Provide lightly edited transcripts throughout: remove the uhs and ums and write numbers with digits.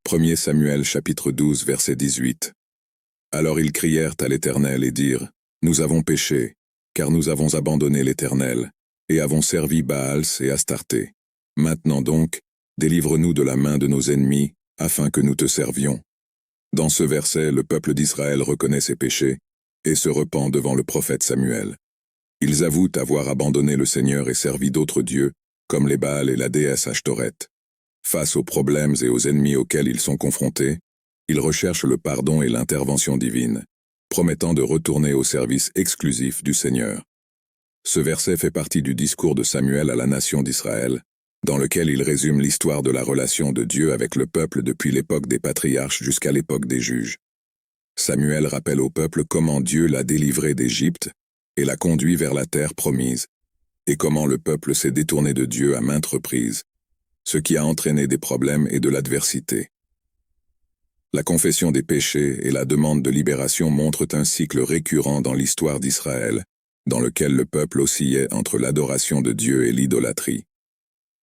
1er Samuel chapitre 12 verset 18. Alors ils crièrent à l'Éternel et dirent, « Nous avons péché, car nous avons abandonné l'Éternel, et avons servi Baals et Astarté. Maintenant donc, délivre-nous de la main de nos ennemis, afin que nous te servions. » Dans ce verset, le peuple d'Israël reconnaît ses péchés, et se repent devant le prophète Samuel. Ils avouent avoir abandonné le Seigneur et servi d'autres dieux, comme les Baals et la déesse Ashtoreth. Face aux problèmes et aux ennemis auxquels ils sont confrontés, ils recherchent le pardon et l'intervention divine, promettant de retourner au service exclusif du Seigneur. Ce verset fait partie du discours de Samuel à la nation d'Israël, dans lequel il résume l'histoire de la relation de Dieu avec le peuple depuis l'époque des patriarches jusqu'à l'époque des juges. Samuel rappelle au peuple comment Dieu l'a délivré d'Égypte et l'a conduit vers la terre promise, et comment le peuple s'est détourné de Dieu à maintes reprises, ce qui a entraîné des problèmes et de l'adversité. La confession des péchés et la demande de libération montrent un cycle récurrent dans l'histoire d'Israël, dans lequel le peuple oscillait entre l'adoration de Dieu et l'idolâtrie.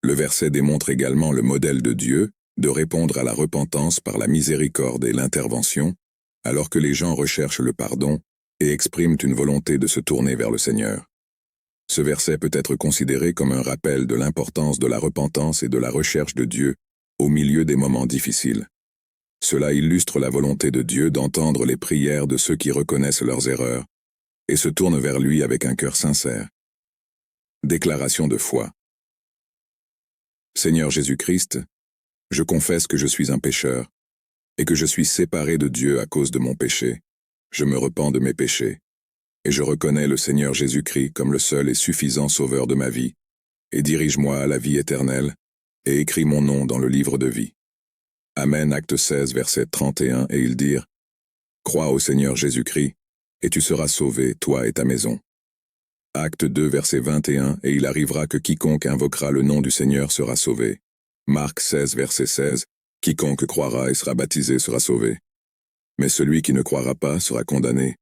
Le verset démontre également le modèle de Dieu, de répondre à la repentance par la miséricorde et l'intervention, alors que les gens recherchent le pardon et expriment une volonté de se tourner vers le Seigneur. Ce verset peut être considéré comme un rappel de l'importance de la repentance et de la recherche de Dieu au milieu des moments difficiles. Cela illustre la volonté de Dieu d'entendre les prières de ceux qui reconnaissent leurs erreurs et se tournent vers lui avec un cœur sincère. Déclaration de foi. Seigneur Jésus-Christ, je confesse que je suis un pécheur et que je suis séparé de Dieu à cause de mon péché. Je me repens de mes péchés. Et je reconnais le Seigneur Jésus-Christ comme le seul et suffisant sauveur de ma vie, et dirige-moi à la vie éternelle, et écris mon nom dans le livre de vie. Amen. Acte 16, verset 31, et ils dirent, « Crois au Seigneur Jésus-Christ, et tu seras sauvé, toi et ta maison. » Acte 2, verset 21, et il arrivera que quiconque invoquera le nom du Seigneur sera sauvé. Marc 16, verset 16, quiconque croira et sera baptisé sera sauvé. Mais celui qui ne croira pas sera condamné.